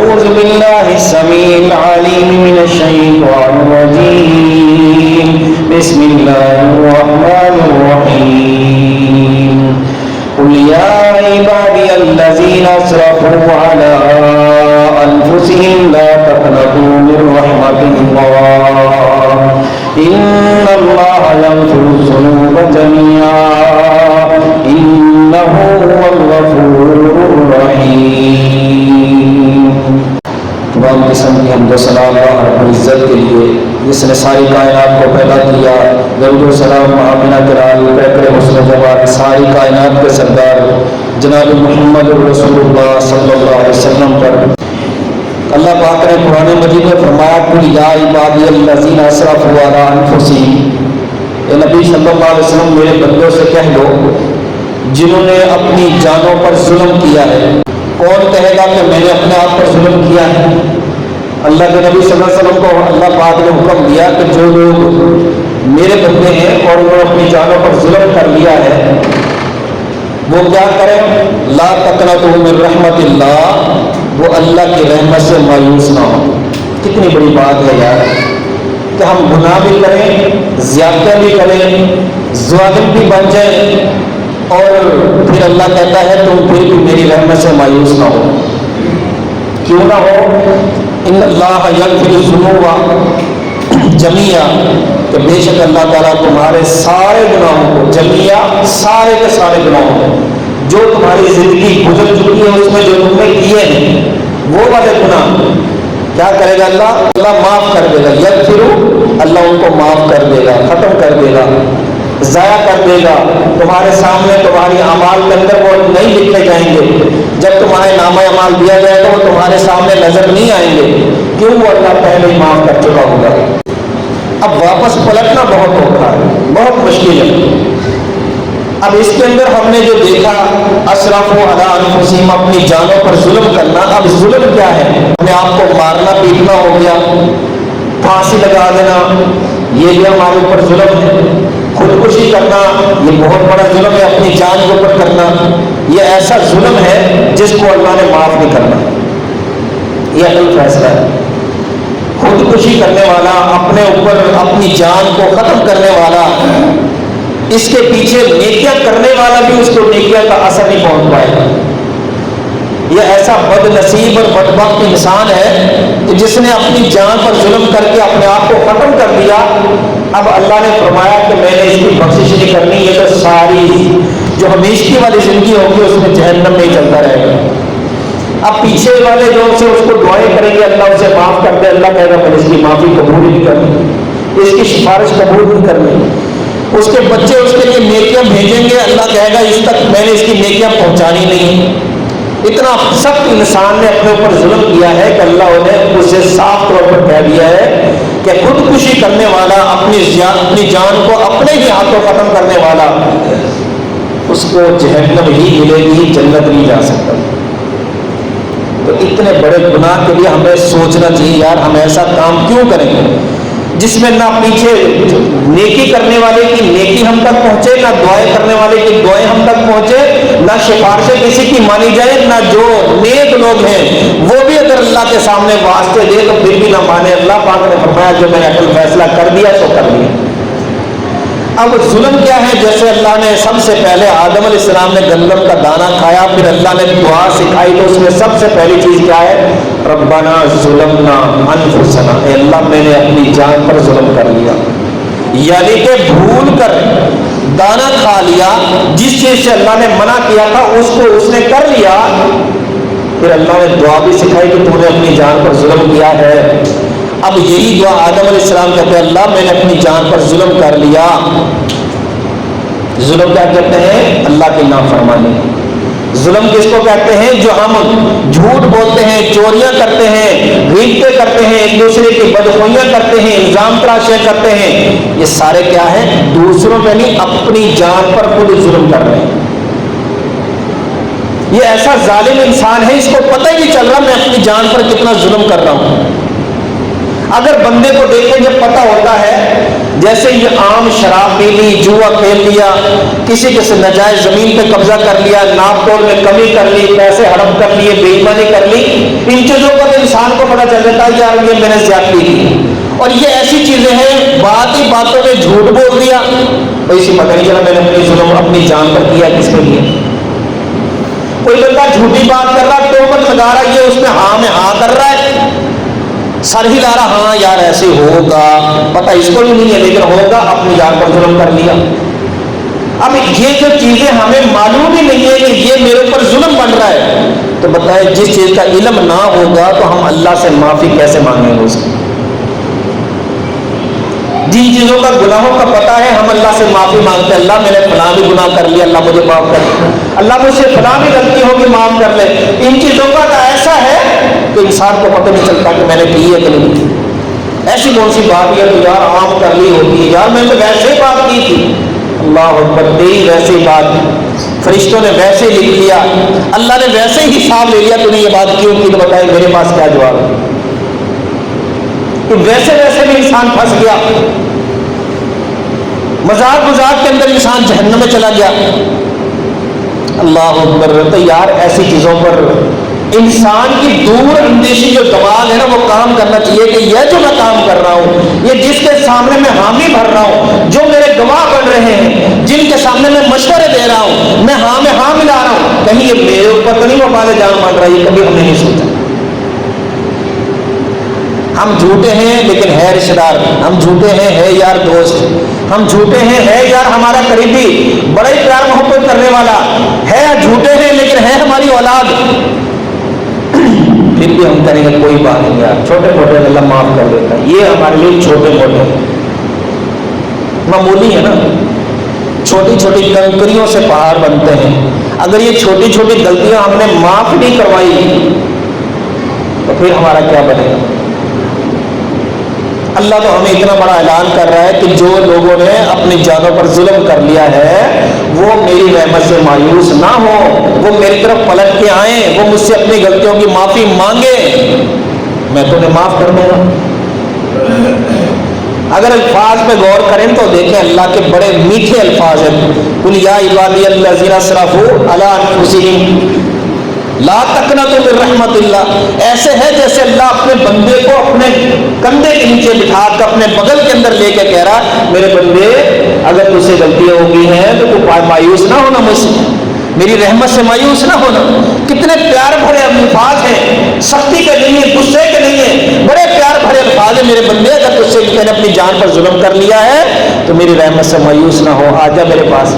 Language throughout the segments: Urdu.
أعوذ بالله السميع العليم من الشيطان الرجيم بسم الله الرحمن الرحيم قل يا عبادي الذين أسرفوا على أنفسهم لا تقنطوا من رحمة الله إن الله يغفر الذنوب جميعا إنه هو الغفور الرحيم۔ تمام قسم کی حمد و ثنا اللہ رب العزت کے لیے جس نے ساری کائنات کو پیدا کیا۔ درود و سلام آمنہ کے لال پیکر مصطفیٰ ساری کائنات کے سردار جناب محمد رسول اللہ صلی اللہ علیہ وسلم پر۔ اللہ پاک نے قرآن مجید میں فرمایا قل یا عبادی الذین اسرفوا علی انفسہم، اے نبی صلی اللہ علیہ وسلم میرے بندوں سے کہہ دو جنہوں نے اپنی جانوں پر ظلم کیا ہے۔ کون کہے گا کہ میں نے اپنے آپ پر ظلم کیا ہے؟ اللہ کے نبی صلی اللہ علیہ وسلم کو اللہ پاک نے حکم دیا کہ جو لوگ میرے بندے ہیں اور انہوں نے اپنی جانوں پر ظلم کر لیا ہے وہ کیا کریں؟ لا تقنطوا من رحمت اللہ، وہ اللہ کی رحمت سے مایوس نہ ہو۔ کتنی بڑی بات ہے یار کہ ہم گناہ بھی کریں، زیادتی بھی کریں، ظالم بھی بن جائیں اور پھر اللہ کہتا ہے تم پھر بھی میری رحمت سے مایوس نہ ہو۔ کیوں نہ ہو؟ ان اللہ یغفر الذنوب جمیعا، کہ بے شک اللہ تعالیٰ تمہارے سارے گناہوں کو، جمیعا سارے کے سارے گناہوں کو، جو تمہاری زندگی گزر چکی ہے اس میں جو تم نے کیے ہیں وہ والے گناہ کیا کرے گا؟ اللہ معاف کر دے گا۔ یغفر، اللہ ان کو معاف کر دے گا، ختم کر دے گا، ضائع کر دے گا۔ تمہارے سامنے تمہاری اعمال کے اندر وہ نہیں لکھے جائیں گے۔ جب تمہارے نامہ اعمال دیا جائے گا وہ تمہارے سامنے نظر نہیں آئیں گے، کیوں؟ وہ اللہ پہلے ہی معاف کر چکا ہوگا۔ اب واپس پلٹنا بہت ہوتا ہے، بہت مشکل ہے۔ اب اس کے اندر ہم نے جو دیکھا اسرفوا علی انفسہم، اپنی جانوں پر ظلم کرنا۔ اب ظلم کیا ہے؟ اپنے آپ کو مارنا پیٹنا ہو گیا، پھانسی لگا دینا یہ بھی ہمارے اوپر ظلم ہے۔ خودکشی کرنا یہ بہت بڑا ظلم ہے، اپنی جان کے اوپر کرنا یہ ایسا ظلم ہے جس کو اللہ نے معاف نہیں کرنا۔ یہ عدل فیصلہ ہے۔ خودکشی کرنے والا، اپنے اوپر اپنی جان کو ختم کرنے والا، اس کے پیچھے نیکیاں کرنے والا بھی اس کو نیکیاں کا اثر نہیں پہنچ پائے گا۔ یہ ایسا بد نصیب اور بدبخت انسان ہے کہ جس نے اپنی جان پر ظلم کر کے اپنے آپ کو ختم کر دیا۔ اب اللہ نے فرمایا کہ میں نے اس کی بخشش نہیں کرنی، یہ تو ساری جو ہمیشگی والی زندگی ہوگی اس میں جہنم میں ہی چلتا رہے گا۔ اب پیچھے والے جو سے اس کو دعائیں کریں گے اللہ اسے معاف کر دے، اللہ کہے گا میں نے اس کی معافی قبول نہیں کرنی، اس کی سفارش قبول نہیں کرنی۔ اس کے بچے اس کے لیے نیکیاں بھیجیں گے، اللہ کہے گا اس تک میں نے اس کی نیکیاں پہنچانی نہیں۔ اتنا سخت انسان نے اپنے اوپر ظلم کیا ہے کہ اللہ نے اسے صاف طور پر کہہ دیا ہے کہ خودکشی کرنے والا، اپنی جان کو اپنے ہی ہاتھوں ختم کرنے والا، اس کو جہنم ہی ملے گی، جنت نہیں جا سکتا۔ تو اتنے بڑے گناہ کے لیے ہمیں سوچنا چاہیے یار ہم ایسا کام کیوں کریں گے جس میں نہ پیچھے نیکی کرنے والے کی نیکی ہم تک پہنچے، نہ دعائیں کرنے والے کی دعائیں ہم تک پہنچے، نہ سفارشیں کسی کی مانی جائے، نہ جو نیک لوگ ہیں وہ بھی اگر اللہ کے سامنے واسطے دے تو پھر بھی نہ مانے۔ اللہ پاک نے فرمایا جو میں نے عقل فیصلہ کر دیا سو کر دیا۔ اب ظلم کیا ہے؟ جیسے اللہ نے سب سے پہلے آدم علیہ السلام نے گندم کا دانہ کھایا، پھر اللہ نے دعا سکھائی تو اس میں سب سے پہلی چیز کیا ہے؟ ربنا ظلمنا انفسنا، اے اللہ میں نے اپنی جان پر ظلم کر لیا، یعنی کہ بھول کر دانہ کھا لیا، جس چیز سے اللہ نے منع کیا تھا اس کو اس نے کر لیا۔ پھر اللہ نے دعا بھی سکھائی کہ تو نے اپنی جان پر ظلم کیا ہے۔ اب یہی دعا آدم علیہ السلام کہتے ہیں اللہ میں نے اپنی جان پر ظلم کر لیا۔ ظلم کیا کہتے ہیں؟ اللہ کی نافرمانی۔ ظلم کس کو کہتے ہیں؟ جو ہم جھوٹ بولتے ہیں، چوریاں کرتے ہیں، غیبتیں کرتے ہیں، ایک دوسرے کی بدخوئیاں کرتے ہیں، الزام تراشیاں کرتے ہیں، یہ سارے کیا ہیں؟ دوسروں پہ نہیں اپنی جان پر خود ظلم کر رہے ہیں۔ یہ ایسا ظالم انسان ہے اس کو پتہ ہی نہیں چل رہا میں اپنی جان پر کتنا ظلم کر رہا ہوں۔ اگر بندے کو دیکھیں جب پتہ ہوتا ہے جیسے یہ عام شراب پی لی، جوا کھیل لیا، کسی کے ناجائز زمین پہ قبضہ کر لیا، ناپ تول میں کمی کر لی، پیسے ہڑپ کر لیے، بے ایمانی کر لی، ان چیزوں پر تو انسان کو پتہ چل جاتا ہے یار یہ میں نے زیادتی کی. اور یہ ایسی چیزیں ہیں بات ہی باتوں میں جھوٹ بول دیا، اسے پتہ نہیں چلا میں نے اپنی ظلم اپنی جان پر کیا کس کے لیے. کوئی بندہ جھوٹی بات کر رہا، تہمت لگا رہا، یہ اس میں ہاں میں ہاں کر رہا ہے، سر ہی لا رہا ہاں یار ایسے ہوگا، پتہ اس کو بھی نہیں ہے لیکن ہوگا، اپنی جان پر ظلم کر لیا. اب یہ جو چیزیں ہمیں معلوم ہی نہیں ہے کہ یہ میرے اوپر ظلم بن رہا ہے، تو بتائیں جس چیز کا علم نہ ہوگا تو ہم اللہ سے معافی کیسے مانگیں گے اس کی؟ جن چیزوں کا گناہوں کا پتہ ہے ہم اللہ سے معافی مانگتے ہیں، اللہ میں نے فلاں بھی گناہ کر لیا، اللہ مجھے معاف کر دے، اللہ مجھ سے فلاں بھی غلطی ہوگی معاف کر لے. ان چیزوں کا تو ایسا ہے کہ انسان کو پتہ نہیں چلتا کہ میں نے کی ہے کہ نہیں کی. ایسی کون سی بات ہے تو یار عام کر لی ہوتی ہے، یار میں تو ویسے ہی بات کی تھی. اللہ اکبر، تیری ویسے ہی بات فرشتوں نے ویسے ہی لکھ لیا، اللہ نے ویسے ہی حساب لے لیا، تو نے یہ بات کیوں کی؟ تو بتائے میرے پاس کیا جواب ہے؟ کہ ویسے ویسے بھی انسان پھنس گیا، مذاق مذاق کے اندر انسان جہنم میں چلا گیا. اللہ اکبر. تو یار ایسی چیزوں پر انسان کی دور اندیشی جو دماغ ہے نا وہ کام کرنا چاہیے کہ یہ جو میں کام کر رہا ہوں، یہ جس کے سامنے میں حامی بھر رہا ہوں، جو میرے گواہ بن رہے ہیں، جن کے سامنے میں مشورے دے رہا ہوں، میں ہاں میں ہاں ملا رہا ہوں، کہیں یہ میرے اوپر تو نہیں وبال جان مان رہا. یہ کبھی ہم نے نہیں سوچا. ہم جھوٹے ہیں لیکن ہے رشتہ دار، ہم جھوٹے ہیں ہے یار دوست، ہم جھوٹے ہیں ہے یار ہمارا قریبی، بڑا ہی پیار محبت کرنے والا ہے، جھوٹے ہیں لیکن ہے ہماری اولاد. پھر بھی ہم کریں گے کوئی بات نہیں یار، چھوٹے موٹے اللہ معاف کر دیتا ہے. یہ ہمارے لیے چھوٹے موٹے معمولی ہے نا. چھوٹی چھوٹی کنکریوں سے پہاڑ بنتے ہیں. اگر یہ چھوٹی چھوٹی غلطیاں ہم نے معاف نہیں کروائی تو پھر ہمارا کیا بنے گا؟ اللہ تو ہمیں اتنا بڑا اعلان کر رہا ہے کہ جو لوگوں نے اپنی جانوں پر ظلم کر لیا ہے وہ میری رحمت سے مایوس نہ ہو، وہ میری طرف پلٹ کے آئیں، وہ مجھ سے اپنی غلطیوں کی معافی مانگیں، میں تو انہیں معاف کر دوں گا. اگر الفاظ پہ غور کریں تو دیکھیں اللہ کے بڑے میٹھے الفاظ ہیں. قل یا عبادی الذین اسرفوا علی انفسہم لا تقنطوا من رحمت اللہ. ایسے ہے جیسے اللہ اپنے بندے کو اپنے کندھے کے نیچے بٹھا کر اپنے بغل کے اندر لے کے کہہ رہا میرے بندے اگر تجھ سے غلطیاں ہو گئی ہیں تو تو مایوس نہ ہونا مجھ سے، میری رحمت سے مایوس نہ ہونا. کتنے پیار بھرے الفاظ ہیں، سختی کے نہیں ہیں، غصے کے نہیں ہیں، بڑے پیار بھرے الفاظ ہیں. میرے بندے اگر تجھ سے میں نے اپنی جان پر ظلم کر لیا ہے تو میری رحمت سے مایوس نہ ہو، آ جا میرے پاس،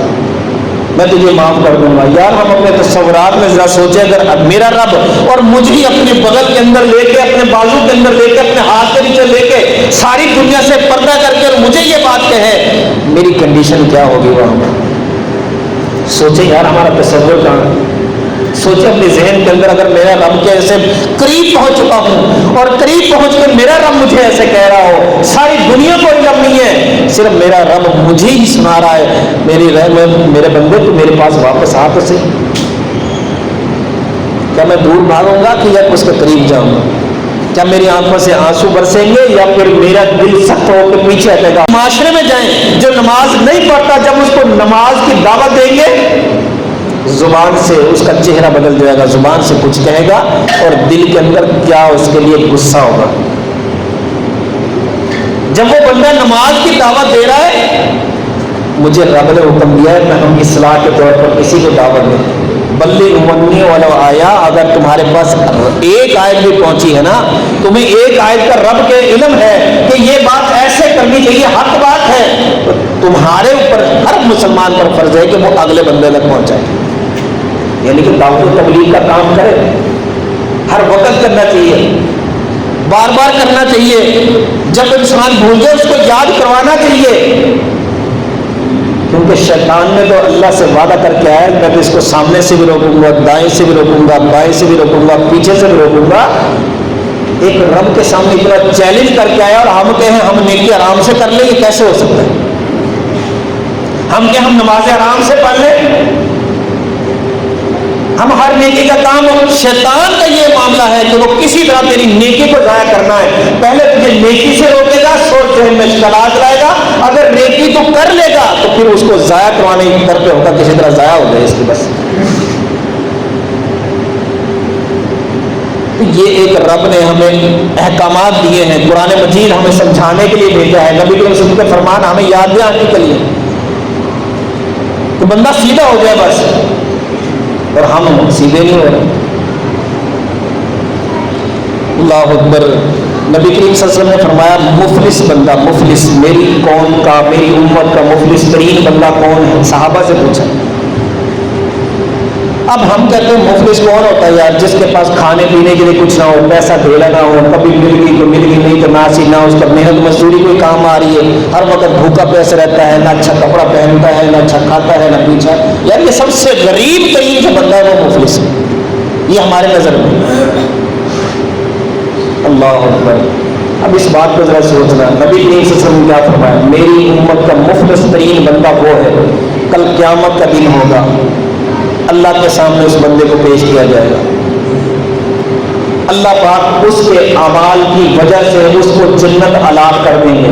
میں تجھے معاف کر دوں گا. یار ہم اپنے تصورات میں ذرا سوچیں، اگر میرا رب اور مجھے ہی اپنے بغل کے اندر لے کے، اپنے بازو کے اندر لے کے، اپنے ہاتھ کے نیچے لے کے ساری دنیا سے پردہ کر کے اور مجھے یہ بات کہے، میری کنڈیشن کیا ہوگی وہاں؟ سوچیں یار ہمارا تصور کہاں ہے. سوچیں اپنے ذہن کے اندر اگر میرا رب کے ایسے قریب پہنچ چکا ہوں اور قریب پہنچ کر میرا رب مجھے ایسے کہہ رہا ہو، ساری دنیا کو علم نہیں ہے، صرف میرا رب مجھے ہی سنا رہا ہے، میری رحمت میرے بندے تو میرے پاس واپس آ تو صحیح. کیا میں دور بھاگوں گا کہ یا اس کے قریب جاؤں گا؟ کیا میری آنکھوں سے آنسو برسیں گے یا پھر میرا دل سخت ہو کے پیچھے ہٹے گا؟ معاشرے میں جائیں، جو نماز نہیں پڑھتا جب اس کو نماز کی دعوت دیں گے زبان سے اس کا چہرہ بدل جائے گا، زبان سے کچھ کہے گا اور دل کے اندر کیا اس کے لیے غصہ ہوگا. جب وہ بندہ نماز کی دعوت دے رہا ہے، مجھے رب نے حکم دیا ہے میں ہم اصلاح کے طور پر کسی کو دعوت دیں، بلغ عنی ولو آیا، اگر تمہارے پاس ایک آیت بھی پہنچی ہے نا، تمہیں ایک آیت کا رب کے علم ہے کہ یہ بات ایسے کرنی چاہیے، حق بات ہے، تو تمہارے اوپر ہر مسلمان پر فرض ہے کہ وہ اگلے بندے تک پہنچائے. یعنی کہ دعوت و تبلیغ کا کام کرے، ہر وقت کرنا چاہیے، بار بار کرنا چاہیے، جب انسان بھول جائے اس کو یاد کروانا چاہیے. کیونکہ شیطان نے تو اللہ سے وعدہ کر کے آیا میں تو اس کو سامنے سے بھی روکوں گا، دائیں سے بھی روکوں گا، بائیں سے بھی روکوں گا، پیچھے سے بھی روکوں گا. ایک رب کے سامنے اتنا چیلنج کر کے آیا اور ہم کہیں ہم نیکی آرام سے کر لیں، یہ کیسے ہو سکتا ہے؟ ہم کہ ہم نمازیں آرام سے پڑھ لیں، ہم ہر نیکی کا کام، شیطان کا یہ معاملہ ہے کہ وہ کسی طرح تیری نیکی کو ضائع کرنا ہے. پہلے تجھے نیکی سے روکے گا، سوچ ذہن میں اشکالات لائے گا. اگر نیکی تو کر لے گا تو پھر اس کو ضائع کروانے کی طرف ہوگا، کسی طرح ضائع ہو جائے اس کی بس. یہ ایک رب نے ہمیں احکامات دیے ہیں، قرآن مجید ہمیں سمجھانے کے لیے بھیجا ہے، نبی کریم صلی اللہ علیہ وسلم کے فرمان ہمیں یاد دلانے کے لیے کہ بندہ سیدھا ہو جائے بس. اور ہم سیدھے نہیں ہو رہے. اللہ اکبر. نبی کریم صلی اللہ علیہ وسلم نے فرمایا مفلس بندہ، مفلس میری قوم کا، میری امت کا مفلس ترین بندہ کون ہے؟ صحابہ سے پوچھا. اب ہم کہتے ہیں مفلس کون ہوتا ہے یار؟ جس کے پاس کھانے پینے کے لیے کچھ نہ ہو، پیسہ دھیلا نہ ہو، کبھی مل گئی تو مل گئی، نہیں تو ناسی نہ اس کا محنت مزدوری کوئی کام آ رہی ہے، ہر وقت بھوکا پیسے رہتا ہے، نہ اچھا کپڑا پہنتا ہے، نہ اچھا کھاتا ہے، نہ پیچھا. یار یہ سب سے غریب ترین جو بندہ ہے وہ مفلس ہے، یہ ہمارے نظر میں. اللہ اکبر. اب اس بات کو ذرا سوچنا، نبی کریم صلی اللہ علیہ وسلم کیا فرمایا؟ میری امت کا مفلس ترین بندہ وہ ہے، کل قیامت کا دن ہوگا، اللہ کے سامنے اس بندے کو پیش کیا جائے گا. اللہ پاک اس کے اعمال کی وجہ سے اس کو جنت عطا کر دیں گے.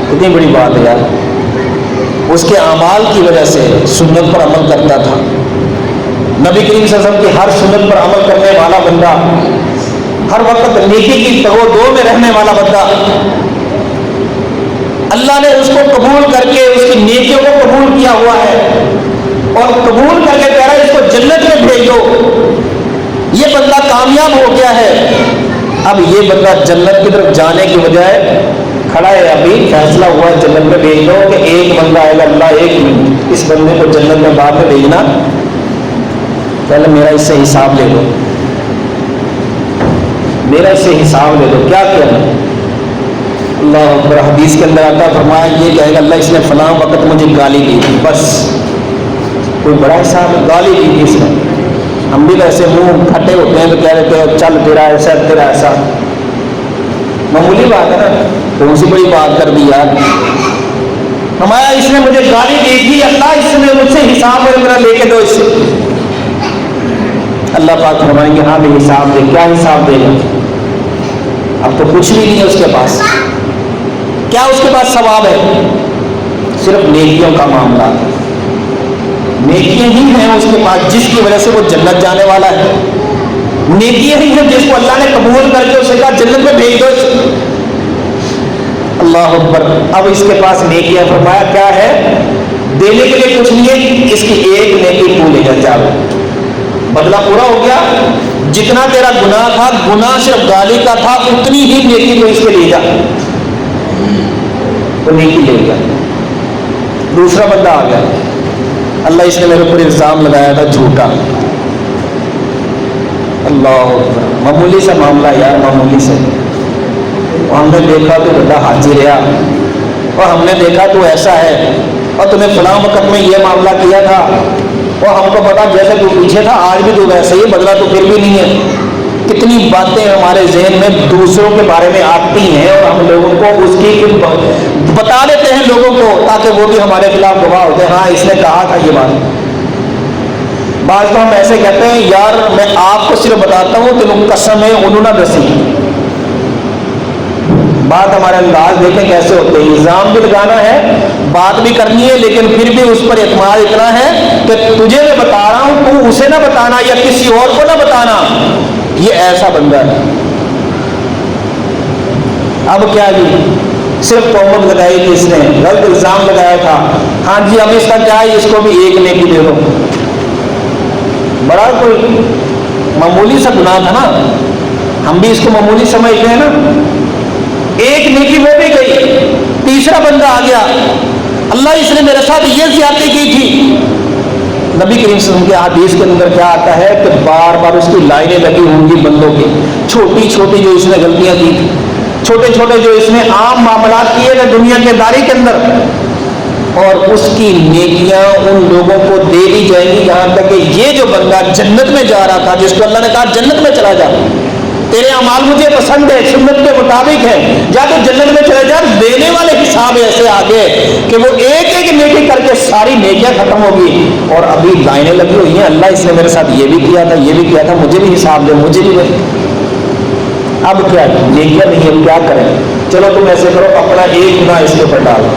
کتنی بڑی بات ہے یار. اس کے اعمال کی وجہ سے سنت پر عمل کرتا تھا. نبی کریم صلی اللہ علیہ وسلم کی ہر سنت پر عمل کرنے والا بندہ، ہر وقت نیکی کی دو میں رہنے والا بندہ، اللہ نے اس کو قبول کر کے اس کی نیکیوں کو قبول کیا ہوا ہے اور قبول کر کے کہہ رہا ہے اس کو جنت میں بھیج دو. یہ بندہ کامیاب ہو گیا ہے. اب یہ بندہ جنت کی طرف جانے کی بجائے کھڑا ہے، ابھی فیصلہ ہوا ہے جنت میں بھیج دو کہ ایک بندہ آئے گا، اللہ ایک منٹ اس بندے کو جنت میں بعد میں بھیجنا، پہلے میرا اس سے حساب لے دو، میرا اس سے حساب لے دو. کیا کیا؟ اللہ اکبر. حدیث کے اندر آتا فرمایا یہ کہے گا اللہ اس نے فلاں وقت مجھے گالی دی تھی، بس کوئی بڑا حساب ہے، گالی دی تھی اس نے. ہم بھی ویسے منہ پھٹے ہوتے ہیں تو کہہ دیتے ہیں چل تیرا ایسا تیرا ایسا، معمولی بات ہے نا، کون سی بڑی بات کر دی یار. ہمارا اس نے مجھے گالی دی تھی، اللہ اس نے مجھ سے حساب میرا لے کے دو اس سے. اللہ پاک فرمائیں گے ہاں بھی حساب دے. کیا حساب دے گا؟ اب تو کچھ بھی نہیں ہے اس کے پاس. کیا اس کے پاس ثواب ہے؟ صرف نیکیوں کا معاملہ. نیکیاں ہی ہیں اس کے پاس جس کی وجہ سے وہ جنت جانے والا ہے. نیکیاں ہی ہیں جس کو اللہ نے قبول کر کے اسے کہا جنت میں بھیج دو. اللہ اکبر. اب اس کے پاس نیکیاں، فرمایا کیا ہے؟ دینے کے لیے کچھ نہیں ہے، اس کی ایک نیکی پوری ہے، جاؤ بدلہ پورا ہو گیا. جتنا تیرا گناہ تھا، گناہ صرف گالی کا تھا، اتنی ہی نیکی تو اس کے لے جا. تو نیکی لے گیا. دوسرا بندہ آ گیا، اللہ اس نے میرے اوپر الزام لگایا تھا جھوٹا. اللہ اکبر. معمولی سا معاملہ یار، معمولی سے. ہم نے دیکھا تو بڑا حاجی رہا، اور ہم نے دیکھا تو ایسا ہے، اور تمہیں فلاں وقت میں یہ معاملہ کیا تھا، اور ہم کو پتا جیسے تو پیچھے تھا آج بھی تو ویسے ہی، بدلا تو پھر بھی نہیں ہے. کتنی باتیں ہمارے ذہن میں دوسروں کے بارے میں آتی ہیں اور ہم لوگوں کو اس کی بتا دیتے ہیں لوگوں کو تاکہ وہ بھی ہمارے خلاف گواہ ہوتے ہیں. ہاں اس نے کہا تھا یہ بات. بعض تو ہم ایسے کہتے ہیں یار میں آپ کو صرف بتاتا ہوں تینوں قسم ہے انہوں نہ دسی. بات ہمارے انداز دیکھیں کیسے ہوتے ہیں. الزام بھی لگانا ہے، بات بھی کرنی ہے، لیکن پھر بھی اس پر اعتماد اتنا ہے کہ تجھے میں بتا رہا ہوں تو اسے نہ بتانا یا کسی اور کو نہ بتانا. یہ ایسا بندہ ہے. اب کیا جی، صرف تہمت لگائی تھی اس نے، غلط الزام لگایا تھا. ہاں جی اب اس کا کیا ہے، اس کو بھی ایک نیکی دے دو. بڑا کوئی معمولی سا گناہ تھا نا، ہم بھی اس کو معمولی سمجھتے ہیں نا. ایک نیکی وہ بھی گئی. تیسرا بندہ آ گیا، اللہ اس نے میرے ساتھ یہ زیادتی کی تھی. نبی کریم صلی اللہ علیہ وسلم کے حدیث کے اندر کیا آتا ہے کہ بار بار اس کی لائنیں لگی ہوں گی بندوں کی، چھوٹی چھوٹی جو اس نے غلطیاں کی، چھوٹے چھوٹے جو اس نے عام معاملات کیے تھے دنیا کے داری کے اندر، اور اس کی نیکیاں ان لوگوں کو دے دی جائیں گی. یہاں تک کہ یہ جو بندہ جنت میں جا رہا تھا، جس کو اللہ نے کہا جنت میں چلا جا، تیرے اعمال مجھے پسند ہے، سنت کے مطابق ہے، جا تو جنت میں چلے جا۔ دینے والے حساب ایسے آگے کہ وہ ایک ایک نیکی کر کے ساری نیکیاں ختم ہوگی، اور ابھی لائنیں لگی ہوئی ہیں، اللہ اس نے میرے ساتھ یہ بھی کیا تھا، یہ بھی کیا تھا، مجھے بھی حساب دے، مجھے بھی دے۔ اب کیا نیکیاں نہیں ہے، کیا کریں؟ چلو تم ایسے کرو، اپنا ایک گناہ اس کے اوپر ڈالو۔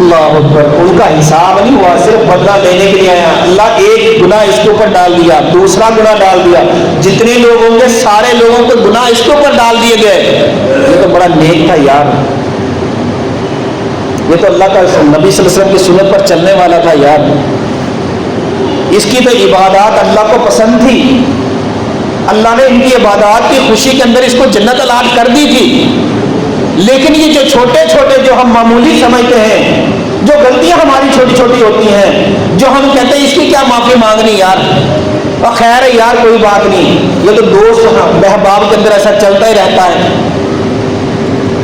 اللہ اکبر، ان کا حساب نہیں ہوا، صرف بدلہ لینے کے لیے آیا۔ اللہ ایک گناہ اس کے اوپر ڈال دیا، دوسرا گناہ ڈال دیا، جتنے لوگ ہوں گے سارے لوگوں کے گناہ اس کے اوپر ڈال دیے گئے۔ یہ تو بڑا نیک تھا یار، یہ تو اللہ کا نبی صلی اللہ علیہ وسلم کی سنت پر چلنے والا تھا یار، اس کی تو عبادات اللہ کو پسند تھی، اللہ نے ان کی عبادات کی خوشی کے اندر اس کو جنت الاٹ کر دی تھی۔ لیکن یہ جو چھوٹے چھوٹے جو ہم معمولی سمجھتے ہیں، جو غلطیاں ہماری چھوٹی چھوٹی ہوتی ہیں، جو ہم کہتے ہیں اس کی کیا معافی مانگنی یار، اور خیر ہے یار کوئی بات نہیں، یہ تو دوست بہباب کے اندر ایسا چلتا ہی رہتا ہے۔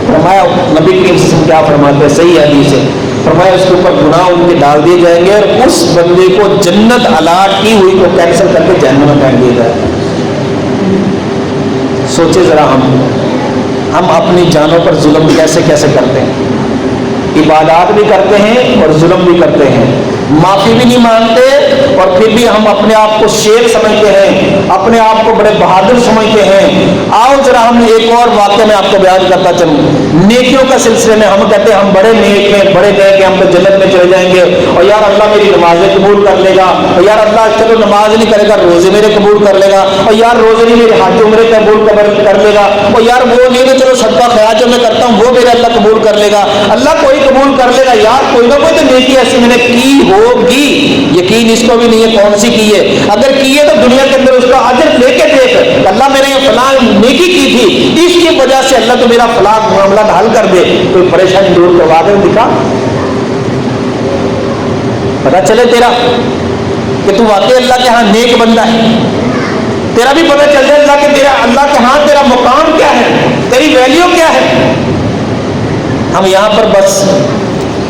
فرمایا نبی کریم صلی اللہ علیہ وسلم کیا فرماتے ہیں، صحیح حدیث ہے، فرمایا اس کے اوپر گناہ ان کے ڈال دیے جائیں گے، اور اس بندے کو جنت الاٹ کی ہوئی کو کینسل کر کے جہنم میں پھینک دیا جائے۔ سوچے ذرا ہم اپنی جانوں پر ظلم کیسے کیسے کرتے ہیں، عبادات بھی کرتے ہیں اور ظلم بھی کرتے ہیں، معافی بھی نہیں مانگتے، اور پھر بھی ہم اپنے آپ کو شیر سمجھتے ہیں، اپنے آپ کو بڑے بہادر سمجھتے ہیں۔ آؤ ذرا ہم ایک اور واقعہ میں آپ کو بیان کرتا چلوں، نیکیوں کا سلسلے میں ہم کہتے ہیں ہم بڑے نیک ہیں، بڑے نیک ہیں، ہم تو جنت میں چلے جائیں گے، اور یار اللہ میری نمازیں قبول کر لے گا، اور یار اللہ چلو نماز نہیں کرے گا روزے میرے قبول کر لے گا، اور یار روزے نہیں میرے حج عمرے قبول کر لے گا، اور یار وہ نہیں تو چلو صدقہ خیرات جو میں کرتا ہوں وہ میرے اللہ قبول کر لے گا، اللہ کوئی قبول کر لے گا، یار کوئی نہ کوئی تو نیکی ایسی میں نے کی ہوگی، یقین اس کو بھی نہیں ہے کون سی کی ہے، اگر کی ہے تو دنیا کے اندر اس کا اجر لے کے دیکھ، اللہ میں نے یہ فلاں نیکی کی تھی، اس کی وجہ سے اللہ تو میرا فلاں معاملہ حل کر دے، کوئی پریشانی دور کروا دے، دکھا پتا چلے تیرا کہ تو واقعی اللہ کے ہاں نیک بندہ ہے، تیرا بھی پتہ چل جائے اللہ کہ اللہ کے ہاں تیرا مقام کیا ہے، تیری ویلیو کیا ہے۔ ہم یہاں پر بس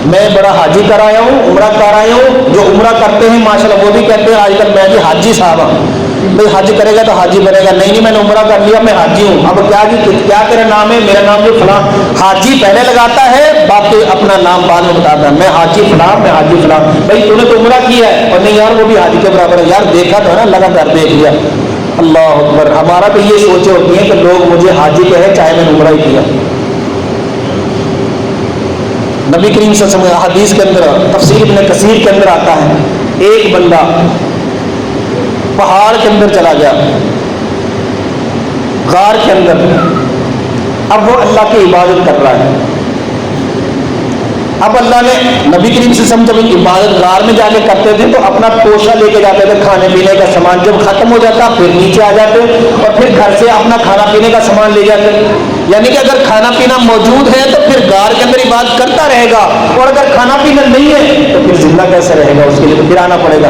میں بڑا حاجی کر آیا ہوں، عمرہ کر آیا ہوں، جو عمرہ کرتے ہیں ماشاءاللہ وہ بھی کہتے ہیں آج کل میں بھی حاجی صاحب ہوں، بھائی حج کرے گا تو حاجی بنے گا، نہیں میں نے عمرہ کر لیا میں حاجی ہوں، اب کیا جی کیا تیرا نام ہے، میرا نام جو فلاں، حاجی پہلے لگاتا ہے باقی اپنا نام بعد میں بتاتا ہے، میں حاجی فلاں، میں حاجی فلاں، بھائی تو نے تو عمرہ کیا ہے، اور نہیں یار وہ بھی حاجی کے برابر ہے، یار دیکھا تو ہے نا، لگاتار دیکھ لیا۔ اللہ اکبر، ہمارا تو یہ سوچے ہوتی ہیں کہ لوگ مجھے حاجی کہے چاہے میں نے عمرہ ہی کیا۔ نبی کریم صلی اللہ علیہ وسلم حدیث کے اندر تفسیر ابن کثیر کے اندر آتا ہے، ایک بندہ پہاڑ کے اندر چلا گیا، غار کے اندر، اب وہ اللہ کی عبادت کر رہا ہے، اب اللہ نے نبی کریم صلی اللہ علیہ وسلم جب عبادت غار میں جا کے کرتے تھے تو اپنا توشہ لے کے جاتے تھے، کھانے پینے کا سامان جب ختم ہو جاتا پھر نیچے آ جاتے اور پھر گھر سے اپنا کھانا پینے کا سامان لے جاتے، یعنی کہ اگر کھانا پینا موجود ہے تو پھر غار کے اندر عبادت کرتا رہے گا، اور اگر کھانا پینا نہیں ہے تو پھر زندہ کیسے رہے گا، اس کے لیے تو پھر آنا پڑے گا۔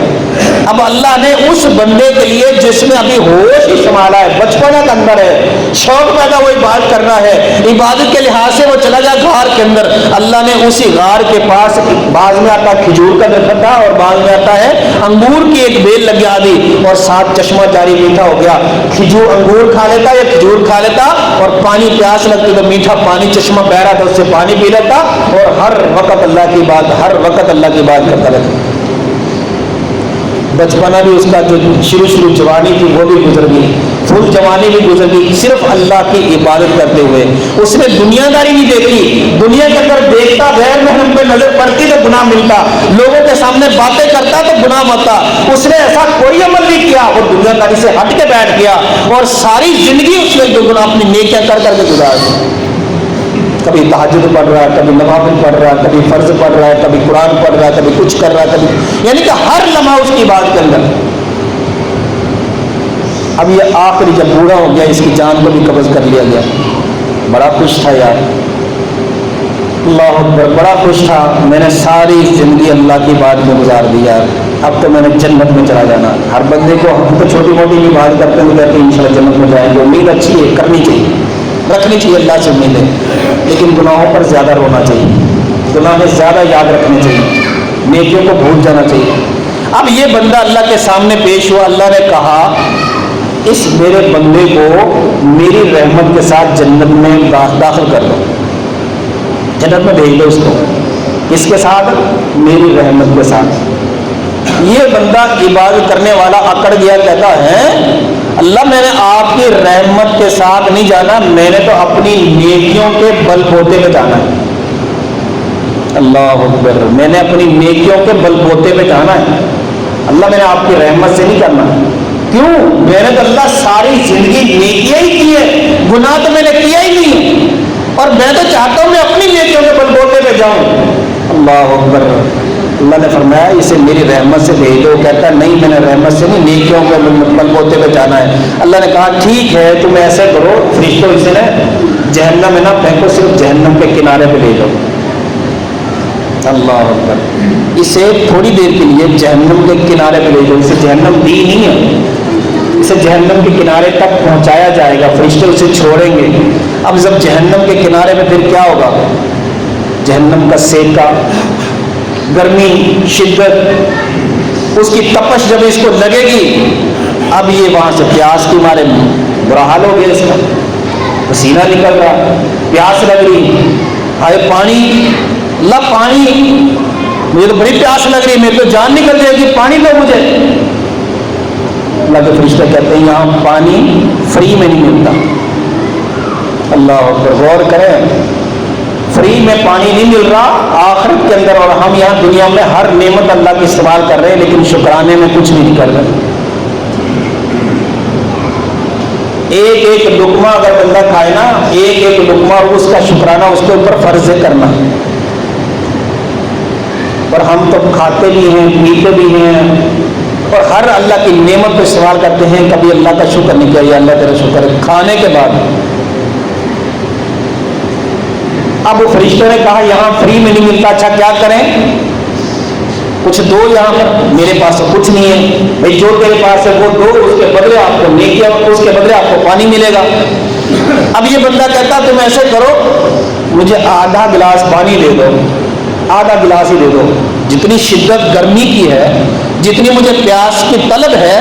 اب اللہ نے اس بندے کے لیے جس میں ابھی ہوش ہی سنبھالا ہے، بچپنا کے اندر ہے، شوق پیدا وہ عبادت کر رہا ہے، عبادت کے لحاظ سے وہ چلا جائے غار کے اندر، اللہ نے اسی غار کے پاس بعض میں آتا کھجور کا درخت تھا اور بعض میں آتا ہے انگور کی ایک بیل لگا دی، اور ساتھ چشمہ جاری میٹھا ہو گیا، کھجور انگور کھا لیتا یا کھجور کھا لیتا، اور پانی پیاس لگتی تو میٹھا پانی چشمہ بہ رہا تھا اس سے پانی پی لیتا، اور ہر وقت اللہ کی بات، ہر وقت اللہ کی بات کرتا رہتا۔ بچپنا بھی اس کا جو شروع جوانی تھی وہ بھی گزر گئی، فل جوانی بھی گزر گئی، صرف اللہ کی عبادت کرتے ہوئے، اس نے دنیا داری نہیں دیکھی، دنیا کے اندر دیکھتا غیر محرم پہ نظر پڑتی تو گناہ ملتا، لوگوں کے سامنے باتیں کرتا تو گناہ ہوتا، اس نے ایسا کوئی عمل نہیں کیا، وہ دنیا داری سے ہٹ کے بیٹھ گیا، اور ساری زندگی اس نے جو گناہ اپنی نیکیاں کر کر کے گزار دی، کبھی تہجد پڑھ رہا ہے، کبھی نوافل پڑھ رہا ہے، کبھی فرض پڑھ رہا ہے، کبھی قرآن پڑھ رہا ہے، کبھی کچھ کر رہا ہے، کبھی، یعنی کہ ہر لمحہ اس کی بات کے اندر۔ اب یہ آخری جب بوڑھا ہو گیا اس کی جان کو بھی قبض کر لیا گیا، بڑا خوش تھا یار، اللہ اکبر، بڑا خوش تھا، میں نے ساری زندگی اللہ کی بات میں گزار دی یار، اب تو میں نے جنت میں چلا جانا۔ ہر بندے کو ہم تو چھوٹی موٹی بھی بات کرتے ہیں کہتے ہیں انشاءاللہ جنت میں جائیں گے، امید اچھی ہے، کرنی چاہیے، رکھنی چاہیے اللہ سے امیدیں، لیکن گناہوں پر زیادہ رونا چاہیے، گناہیں زیادہ یاد رکھنے چاہیے، نیکیوں کو بھول جانا چاہیے۔ اب یہ بندہ اللہ کے سامنے پیش ہوا، اللہ نے کہا اس میرے بندے کو میری رحمت کے ساتھ جنت میں داخل کر دو، جنت میں بھیج دو اس کو، کس کے ساتھ؟ میری رحمت کے ساتھ۔ یہ بندہ عبادت کرنے والا اکڑ گیا، کہتا ہے اللہ میں نے آپ کی رحمت کے ساتھ نہیں جانا، میں نے تو اپنی نیکیوں کے بل بوتے پہ جانا ہے۔ اللہ اکبر، میں نے اپنی نیکیوں کے بل بوتے پہ جانا ہے، اللہ میں نے آپ کی رحمت سے نہیں کرنا۔ کیوں؟ میں نے تو اللہ ساری زندگی نیکیاں ہی کی ہے، گناہ تو میں نے کیا ہی نہیں، اور میں تو چاہتا ہوں میں اپنی نیکیوں کے بل بوتے پہ جاؤں۔ اللہ اکبر۔ اللہ نے فرمایا اسے میری رحمت سے بھیج دو، کہتا ہے نہیں میں نے رحمت سے نہیں، نیکیوں کے بل بوتے پہ جانا ہے۔ اللہ نے کہا ٹھیک ہے تم ایسے کرو، فرشتوں اسے نے جہنم میں نہ پھینکو، صرف جہنم کے کنارے پہ لے جاؤ۔ اللہ اکبر، اسے تھوڑی دیر کے لیے جہنم کے کنارے پہ لے جاؤ، اسے جہنم دی نہیں ہے، اسے جہنم کے کنارے تک پہنچایا جائے گا، فرشتے اسے چھوڑیں گے۔ اب جب جہنم کے کنارے پہ پھر کیا ہوگا؟ جہنم کا سینکا، گرمی، شدت، اس کی تپش جب اس کو لگے گی، اب یہ وہاں سے پیاس کی مارے برا حال ہو گیا، اس کا پسینہ نکل رہا، پیاس لگ رہی، ہائے پانی، اللہ پانی، مجھے تو بڑی پیاس لگ رہی، میرے تو جان نکل جائے گی، پانی دو مجھے۔ اللہ کے فرشتے کہتے ہیں یہاں پانی فری میں نہیں ملتا۔ اللہ اکبر، غور کریں، فری میں پانی نہیں مل رہا آخرت کے اندر، اور ہم یہاں دنیا میں ہر نعمت اللہ کی استعمال کر رہے ہیں لیکن شکرانے میں کچھ بھی نہیں کر رہے۔ ایک ایک لقمہ اگر بندہ کھائے نا، ایک ایک لقمہ، اور اس کا شکرانہ اس کے اوپر فرض ہے کرنا، اور ہم تو کھاتے بھی ہیں، پیتے بھی ہیں، اور ہر اللہ کی نعمت کو استعمال کرتے ہیں، کبھی اللہ کا شکر نہیں کیا، یا اللہ تیرا شکر ہے کھانے کے بعد۔ اب وہ فرشتوں نے کہا یہاں فری میں نہیں ملتا، اچھا کیا کریں؟ کچھ دو یہاں پر، میرے پاس تو کچھ نہیں ہے، بھائی جو تیرے پاس ہے وہ دو، اس کے بدلے آپ کو نیکیاں، اس کے بدلے آپ کو پانی ملے گا۔ اب یہ بندہ کہتا تم ایسے کرو مجھے آدھا گلاس پانی دے دو، آدھا گلاس ہی دے دو، جتنی شدت گرمی کی ہے، جتنی مجھے پیاس کی طلب ہے،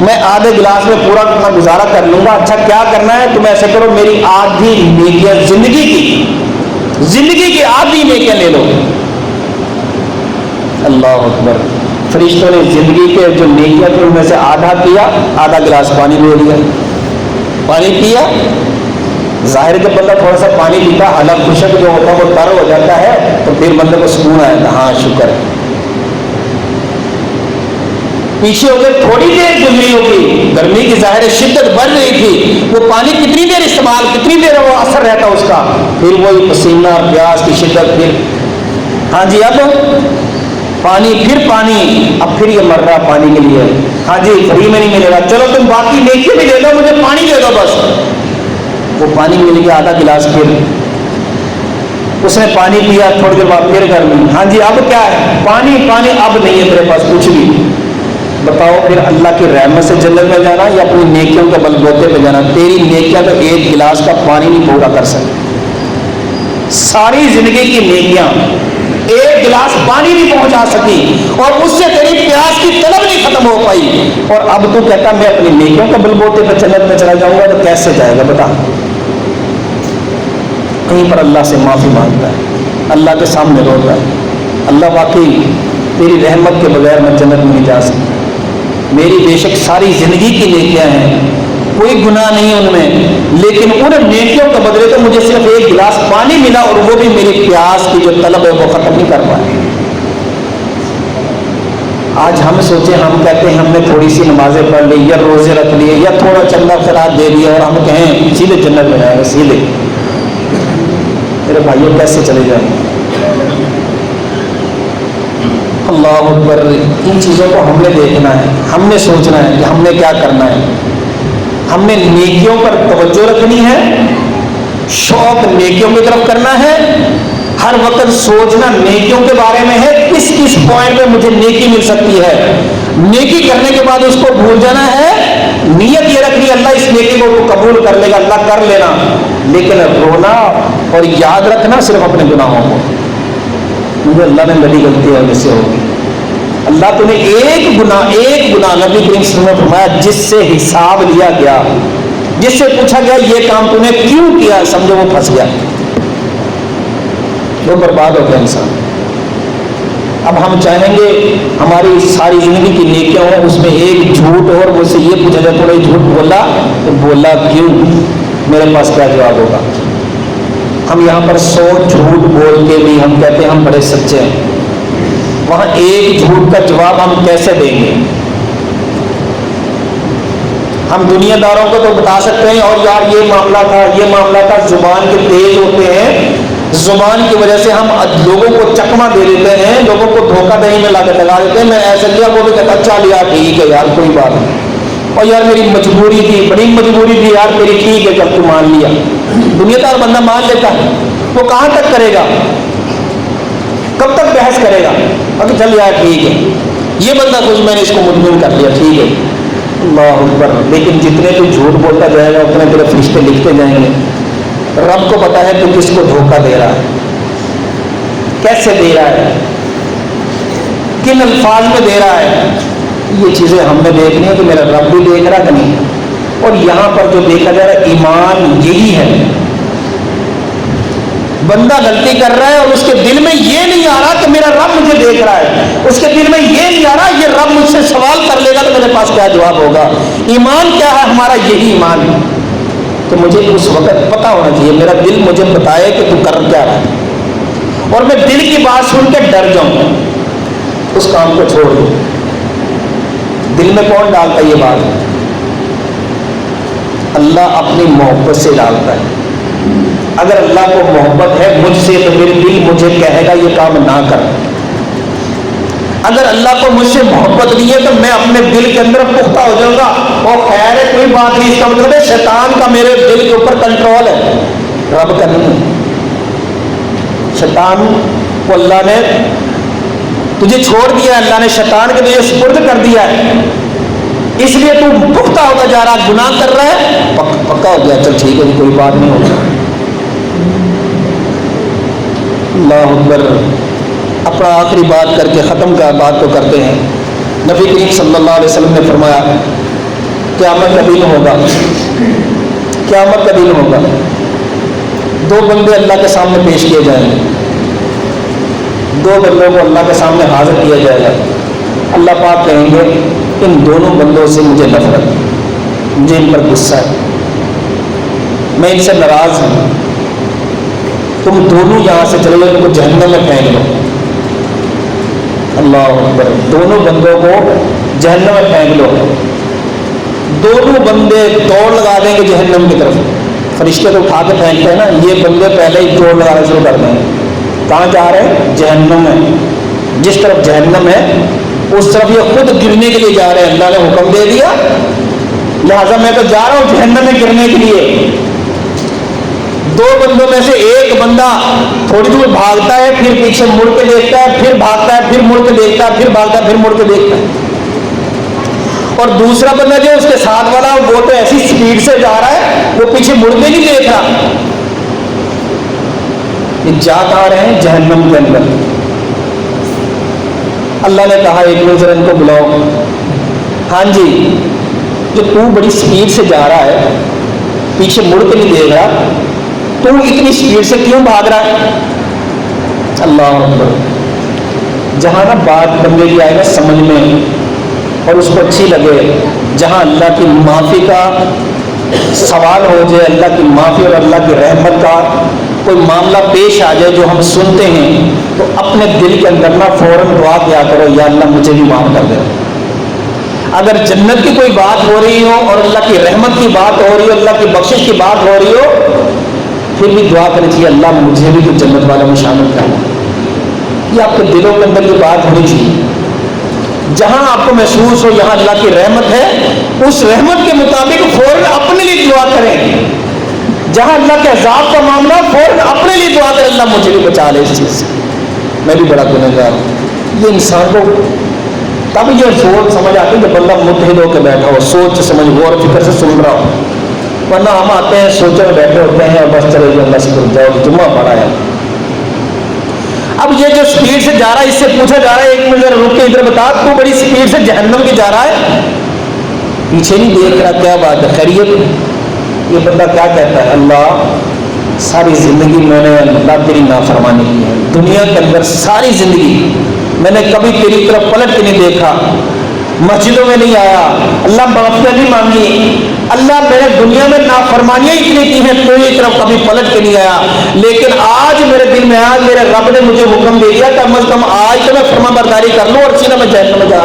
میں آدھے گلاس میں پورا اپنا گزارا کر لوں گا۔ اچھا کیا کرنا ہے؟ تم ایسے کرو میری آدھی نیکیاں زندگی کی آدھی نیکیاں لے لو۔ اللہ اکبر، فرشتوں نے زندگی کے جو نیکیاں تھیں ان میں سے آدھا کیا، آدھا گلاس پانی لے لیا، پانی پیا۔ ظاہر جب بندہ تھوڑا سا پانی پیتا، حلق خشک جو ہوتا ہے وہ تر ہو جاتا ہے، تو پھر بندے کو سکون آیا تھا، ہاں شکر ہے۔ پیچھے ہو گئے، تھوڑی دیر گزری ہوگی، گرمی کی ظاہر شدت بڑھ رہی تھی، وہ پانی کتنی دیر استعمال، کتنی دیر وہ اثر رہتا اس کا، پھر وہی پسینہ، پیاس کی شدت، پھر ہاں جی اب پانی، پھر پانی، اب پھر یہ مر رہا پانی کے لیے، ہاں جی فری میں نہیں ملے گا، چلو تم باقی نیکی بھی دے دو، مجھے پانی دے دو بس۔ وہ پانی مل گیا آدھا گلاس، پھر اس نے پانی پیا، تھوڑی دیر بعد پھر گرمی، ہاں جی اب کیا ہے؟ پانی، پانی، اب نہیں ہے میرے پاس کچھ بھی۔ بتاؤ پھر اللہ کی رحمت سے جنت میں جانا یا اپنی نیکیوں کے بل بوتے پہ جانا؟ تیری نیکیاں تو ایک گلاس کا پانی نہیں پورا کر سکتی، ساری زندگی کی نیکیاں ایک گلاس پانی نہیں پہنچا سکی، اور اس سے تیری پیاس کی طلب نہیں ختم ہو پائی، اور اب تو کہتا میں اپنی نیکیوں کے بل بوتے پہ جنت میں چلا جاؤں گا، تو کیسے جائے گا بتا؟ کہیں پر اللہ سے معافی مانگتا ہے، اللہ کے سامنے روتا ہے، اللہ واقعی تیری رحمت کے بغیر میں جنت میں نہیں جا سکتا، میری بے شک ساری زندگی کی نیکیاں ہیں، کوئی گناہ نہیں ان میں، لیکن ان نیکیوں کے بدلے تو مجھے صرف ایک گلاس پانی ملا، اور وہ بھی میری پیاس کی جو طلب ہے وہ ختم نہیں کر پائے۔ آج ہم سوچیں، ہم کہتے ہیں ہم نے تھوڑی سی نمازیں پڑھ لی، یا روزے رکھ لیے، یا تھوڑا چندہ خیرات دے دیا، اور ہم کہیں سیدھے جنت میں جائیں گے، سیدھے۔ میرے بھائیوں کیسے چلے جائیں گے؟ اللہ اکبر، ان چیزوں کو ہم نے دیکھنا ہے، ہم نے سوچنا ہے کہ ہم نے کیا کرنا ہے، ہم نے نیکیوں پر توجہ رکھنی ہے، شوق نیکیوں کی طرف کرنا ہے، ہر وقت سوچنا نیکیوں کے بارے میں ہے، کس کس پوائنٹ پہ مجھے نیکی مل سکتی ہے، نیکی کرنے کے بعد اس کو بھول جانا ہے، نیت یہ رکھنی اللہ اس نیکی کو تو قبول کر لے گا، اللہ کر لینا، لیکن رونا اور یاد رکھنا صرف اپنے گناہوں کو، مجھے اللہ نے بڑی غلطی ہے جس سے ہوگی، اللہ تو نے ایک گناہ نبی کریم صلی اللہ علیہ وسلم نے فرمایا جس سے حساب لیا گیا، جس سے پوچھا گیا یہ کام تو نے کیوں کیا، سمجھو وہ پھنس گیا، وہ برباد ہو گیا انسان۔ اب ہم چاہیں گے ہماری ساری زندگی کی نیکیاں ہوں، اس میں ایک جھوٹ اور وہ سے یہ پوچھا جائے تو نے جھوٹ بولا تو بولا کیوں، میرے پاس کیا جواب ہوگا؟ ہم یہاں پر 100 جھوٹ بول کے بھی ہم کہتے ہیں ہم بڑے سچے ہیں، وہاں ایک جھوٹ کا جواب ہم کیسے دیں گے؟ ہم دنیا داروں کو تو بتا سکتے ہیں اور یار یہ معاملہ تھا یہ معاملہ تھا، زبان کے تیز ہوتے ہیں، زبان کی وجہ سے ہم لوگوں کو چکما دے دیتے ہیں، لوگوں کو دھوکہ دہی میں لگا دیتے ہیں۔ میں ایسا کیا وہ بھی کہتا چل یار ٹھیک ہے یار کوئی بات نہیں، اور یار میری مجبوری تھی، بڑی مجبوری تھی یار میری، ٹھیک ہے جب تو مان لیا۔ دنیا دار بندہ مان لیتا ہے، وہ کہاں تک کرے گا؟ کب تک بحث کرے گا؟ اگر چل یار ٹھیک ہے یہ بندہ کچھ میں نے اس کو مطمئن کر لیا، ٹھیک ہے اللہ اکبر۔ لیکن جتنے تو جھوٹ بولتا جائے گا اتنے تیرے فرشتے لکھتے جائیں گے۔ رب کو پتا ہے تو کس کو دھوکہ دے رہا ہے، کیسے دے رہا ہے، کن الفاظ میں دے رہا ہے، یہ چیزیں ہم نے دیکھنی ہے کہ میرا رب بھی دیکھ رہا کہ نہیں۔ اور یہاں پر جو دیکھا جا رہا ہے ایمان یہی ہے، بندہ غلطی کر رہا ہے اور اس کے دل میں یہ نہیں آ رہا کہ میرا رب مجھے دیکھ رہا ہے، اس کے دل میں یہ نہیں آ رہا یہ رب مجھ سے سوال کر لے گا تو میرے پاس کیا جواب ہوگا۔ ایمان کیا ہے ہمارا؟ یہی ایمان ہے کہ مجھے اس وقت پتا ہونا چاہیے، میرا دل مجھے بتائے کہ تو کر کیا رہا ہے، اور میں دل کی بات سن کے ڈر جاؤں، اس کام کو چھوڑ دوں۔ دل میں کون ڈالتا ہے یہ بات؟ اللہ اپنی محبت سے ڈالتا ہے۔ اگر اللہ کو محبت ہے مجھ سے تو میرے دل مجھے کہے گا یہ کام نہ کر۔ اگر اللہ کو مجھ سے محبت نہیں ہے تو میں اپنے دل کے اندر پختہ ہو جاؤں گا، اور خیر ہے کوئی بات نہیں، اس کا مطلب ہے شیطان کا میرے دل کے اوپر کنٹرول ہے، رب کا نہیں ہے۔ شیطان کو اللہ نے تجھے چھوڑ دیا، اللہ نے شیطان کے لیے سپرد کر دیا ہے، اس لیے تو پختہ ہوتا جا رہا، گناہ کر رہا ہے، پکا ہو گیا، چل ٹھیک ہے کوئی بات نہیں ہوگا۔ اللہ اکبر۔ اپنا آخری بات کر کے ختم کا بات کو کرتے ہیں۔ نبی کریم صلی اللہ علیہ وسلم نے فرمایا قیامت کا دن ہوگا، قیامت کا دن ہوگا، دو بندے اللہ کے سامنے پیش کیے جائیں گے، دو بندوں کو اللہ کے سامنے حاضر کیا جائے گا۔ اللہ پاک کہیں گے ان دونوں بندوں سے مجھے نفرت، مجھے ان پر غصہ ہے، میں ان سے ناراض ہوں، تم دونوں یہاں سے چلے جاؤ، ان کو جہنم میں پھینک دو۔ اللہ اکبر۔ دونوں بندوں کو جہنم میں پھینک دو، دونوں بندے دوڑ لگا دیں گے جہنم کی طرف، فرشتے تو اٹھا کے پھینکتے ہیں نا، یہ بندے پہلے ہی دوڑ لگانا شروع کر دیں گے، کہاں جا رہے ہیں؟ جہنم میں۔ جس طرف جہنم ہے اس طرف یہ خود گرنے کے لیے جا رہے ہیں، اللہ نے حکم دے دیا لہذا میں تو جا رہا ہوں جہنم میں گرنے کے لیے۔ دو بندوں میں سے ایک بندہ تھوڑی دور بھاگتا ہے، پھر پیچھے مڑ کے دیکھتا ہے، پھر بھاگتا ہے، پھر مڑ کے دیکھتا ہے، پھر بھاگتا ہے، پھر مڑ کے دیکھتا ہے، اور دوسرا بندہ جو اس کے ساتھ والا وہ تو ایسی سپیڈ سے جا رہا ہے وہ پیچھے مڑ کے نہیں دیکھ رہا۔ یہ جا کہاں رہے ہیں؟ جہنم کے اندر۔ اللہ نے کہا ایک نظر ان کو بلاؤ، ہاں جی جو تو بڑی سپیڈ سے جا رہا ہے، پیچھے مڑ کے نہیں دیکھ رہا، تو اتنی سپیڈ سے کیوں بھاگ رہا ہے؟ اللہ اکبر۔ جہاں نا بات بندے کی آئے نا سمجھ میں اور اس کو اچھی لگے، جہاں اللہ کی معافی کا سوال ہو جائے، اللہ کی معافی اور اللہ کی رحمت کا کوئی معاملہ پیش آ جائے جو ہم سنتے ہیں، تو اپنے دل کے اندر نا فوراً دعا کیا کرو یا اللہ مجھے بھی معاف کر دے۔ اگر جنت کی کوئی بات ہو رہی ہو اور اللہ کی رحمت کی بات ہو رہی ہو، اللہ کی بخشش کی بات ہو رہی ہو، پھر بھی دعا کرنی چاہیے اللہ مجھے بھی تو جنت والوں میں شامل کرنا۔ یہ آپ کے دلوں کے اندر یہ بات ہونی چاہیے، جہاں آپ کو محسوس ہو یہاں اللہ کی رحمت ہے، اس رحمت کے مطابق فوراً اپنے لیے دعا کریں۔ جہاں اللہ کے عذاب کا معاملہ فوراً اپنے لیے دعا کریں، اللہ مجھے بھی بچا لے اس چیز سے، میں بھی بڑا گنہگار ہوں۔ یہ انسان کو تب یہ سوچ سمجھ آتی ہے کہ بندہ متحد ہو کے بیٹھا ہو، سوچ سمجھ غور و فکر سے سن رہا ہو، ورنہ ہم آتے ہیں سوچے میں بیٹھے ہوتے ہیں اور بس چلے جو اللہ سے جاؤ جمعہ پڑھا ہے۔ اب یہ جو سپیڈ سے جا رہا ہے، اس سے پوچھا جا رہا ہے، ایک منٹ رک کے ادھر بتا، تو بڑی سپیڈ سے جہنم کی جا رہا ہے، پیچھے نہیں دیکھ رہا، کیا بات ہے، خیریت؟ یہ بندہ کیا کہتا ہے، اللہ ساری زندگی میں نے اللہ تیری نافرمانی کی ہے، دنیا کے اندر ساری زندگی میں نے کبھی تیری طرف پلٹ کے نہیں دیکھا، مسجدوں میں نہیں آیا، اللہ معافیاں نہیں مانگی، اللہ میں نے دنیا میں نافرمانیاں اتنی کی ہیں، تیری طرف کبھی پلٹ کے نہیں آیا، لیکن آج میرے دل میں آج میرے رب نے مجھے حکم دے دیا، کم از کم آج تو میں فرما برداری کر لوں اور سیدھا میں جہنم میں جا،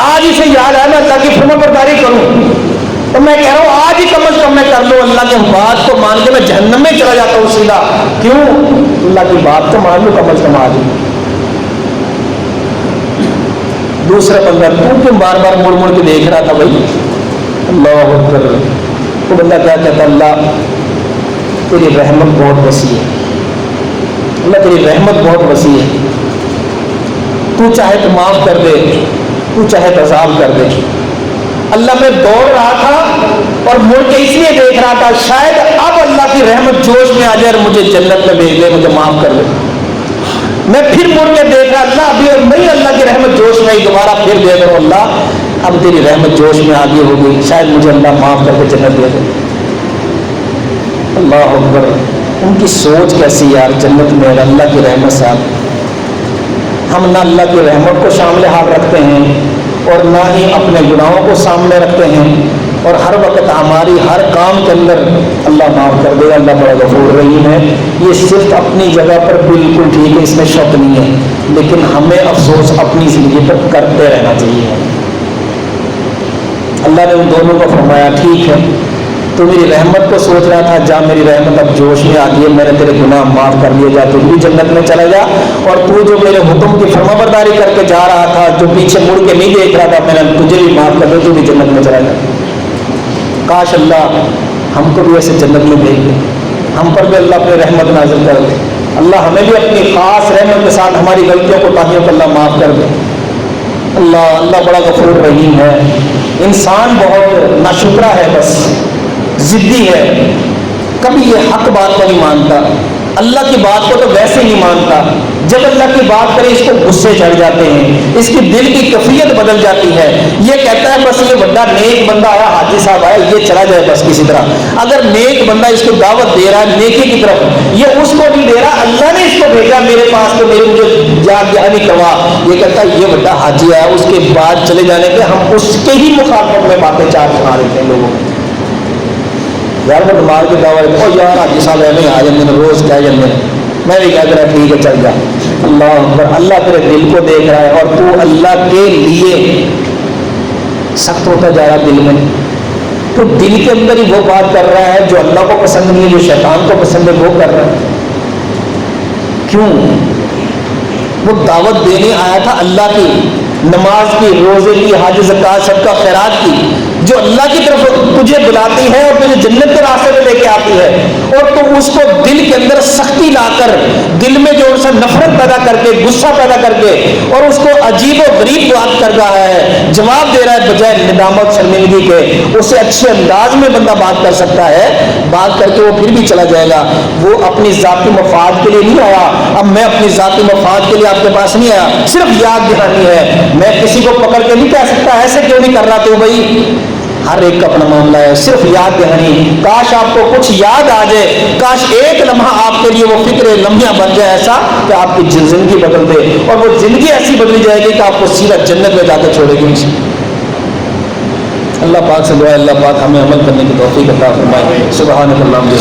آج اسے یاد ہے میں اللہ کی فرما برداری کروں، تو میں کہہ رہا ہوں آج ہی کم از کم میں کر لوں، اللہ کی بات کو مان کے میں جہنم میں چلا جاتا ہوں سیدھا، کیوں؟ اللہ کی بات تو مان لوں کم از کم آج ہی۔ دوسرا بندہ تو کیوں بار بار مڑ مڑ کے دیکھ رہا تھا بھائی؟ اللہ اکبر، تو بندہ کیا کہتا، اللہ تیری رحمت بہت وسیع ہے، اللہ تیری رحمت بہت وسیع ہے، تو چاہے تو معاف کر دے، تو چاہے تو عذاب کر دے۔ اللہ میں دوڑ رہا تھا اور مڑ کے اس لیے دیکھ رہا تھا شاید اب اللہ کی رحمت جوش میں آ جائے اور مجھے جنت میں بھیج دے، مجھے معاف کر دے۔ میں پھر مڑ کے دیکھ رہا، اللہ ابھی نہیں، اللہ کی رحمت جوش میں آئی، دوبارہ پھر دیکھ رہا ہوں، اللہ اب تیری رحمت جوش میں آگے ہو گئی، شاید مجھے اللہ معاف کر کے جنت دے دے۔ اللہ اکبر، ان کی سوچ کیسی یار، جنت میں اللہ کی رحمت سے ہم نہ اللہ کی رحمت کو شامل حال رکھتے ہیں اور نہ ہی اپنے گناہوں کو سامنے رکھتے ہیں، اور ہر وقت ہماری ہر کام کے اندر اللہ معاف کر دے، اللہ بڑا غفور رحیم ہے۔ یہ صرف اپنی جگہ پر بالکل ٹھیک ہے، اس میں شک نہیں ہے، لیکن ہمیں افسوس اپنی زندگی پر کرتے رہنا چاہیے۔ اللہ نے ان دونوں کو فرمایا ٹھیک ہے، تو میری رحمت کو سوچ رہا تھا، جا میری رحمت اب جوش میں آ گئی ہے، میں نے تیرے گناہ معاف کر لیے، جا تو بھی جنت میں چلا جا، اور تو جو میرے حکم کی فرما برداری کر کے جا رہا تھا، جو پیچھے مڑ کے نہیں دیکھ رہا تھا، میں نے تجھے بھی معاف کر دیا، تو بھی جنت میں چلا جا۔ کاش اللہ ہم کو بھی ایسے جنت میں بھیج دے، ہم پر بھی اللہ اپنی رحمت نازل کر دے، اللہ ہمیں بھی اپنی خاص رحمت کے ساتھ ہماری غلطیوں کو تاہیوں کو اللہ معاف کر دے۔ اللہ بڑا غفور رحیم ہے۔ انسان بہت ناشکرا ہے، بس ضدی ہے، کبھی یہ حق بات کو نہیں مانتا، اللہ کی بات کو تو ویسے ہی نہیں مانتا، جب اللہ کی بات کرے اس کو غصے چڑھ جاتے ہیں، اس کی دل کی کیفیت بدل جاتی ہے، یہ کہتا ہے بس یہ بڑا نیک بندہ آیا، حاجی صاحب آیا، یہ چلا جائے بس کسی طرح۔ اگر نیک بندہ اس کو دعوت دے رہا ہے نیکی کی طرف، یہ اس کو نہیں دے رہا، اللہ نے اس کو بھیجا میرے پاس تو میرے مجھے یاد دہانی کروا، یہ کہتا ہے یہ بڑا حاجی آیا، اس کے بعد چلے جانے کے ہم اس کے ہی مخالفت میں باتیں چار سنا دیتے ہیں لوگوں کو۔ یار وہ دماغ کی دعوت، او یار حاجی صاحب ایویں آ جاندے نے، روز کہہ جاندے نے، میں بھی کہہ رہا ٹھیک ہے چل جا۔ اللہ اکبر، اللہ تیرے دل کو دیکھ رہا ہے، اور تو اللہ کے لیے سخت ہوتا جا رہا دل میں، تو دل کے اندر ہی وہ بات کر رہا ہے جو اللہ کو پسند نہیں ہے، جو شیطان کو پسند ہے وہ کر رہا ہے۔ کیوں؟ وہ دعوت دینے آیا تھا اللہ کی، نماز کی، روزے کی، حج زکات صدقہ خیرات کی، جو اللہ کی طرف تجھے بلاتی ہے اور تجھے جنت کے راستے پہ لے کے آتی ہے، اور تو اس کو دل کے اندر سختی لا کر، دل میں جو سا نفرت پیدا کر کے، غصہ پیدا کر کے، اور اس کو عجیب و غریب بات کر رہا ہے، جواب دے رہا ہے بجائے ندامت شرمندگی کے۔ اسے اچھے انداز میں بندہ بات کر سکتا ہے، بات کر کے وہ پھر بھی چلا جائے گا، وہ اپنی ذاتی مفاد کے لیے نہیں آیا۔ اب میں اپنی ذاتی مفاد کے لیے آپ کے پاس نہیں آیا، صرف یاد دہانی ہے، میں کسی کو پکڑ کے نہیں کہہ سکتا ایسے کیوں نہیں کر رہا تو بھائی، ہر ایک کا اپنا معاملہ ہے، صرف یاد دہانی۔ کاش آپ کو کچھ یاد آ جائے، کاش ایک لمحہ آپ کے لیے وہ فکر لمحہ بن جائے ایسا کہ آپ کی زندگی بدل دے، اور وہ زندگی ایسی بدلی جائے گی کہ آپ کو سیدھا جنت میں جا کے چھوڑے گی۔ اللہ پاک سے دعا ہے اللہ پاک ہمیں عمل کرنے کی توفیق عطا فرمائے۔ سبحان اللہ۔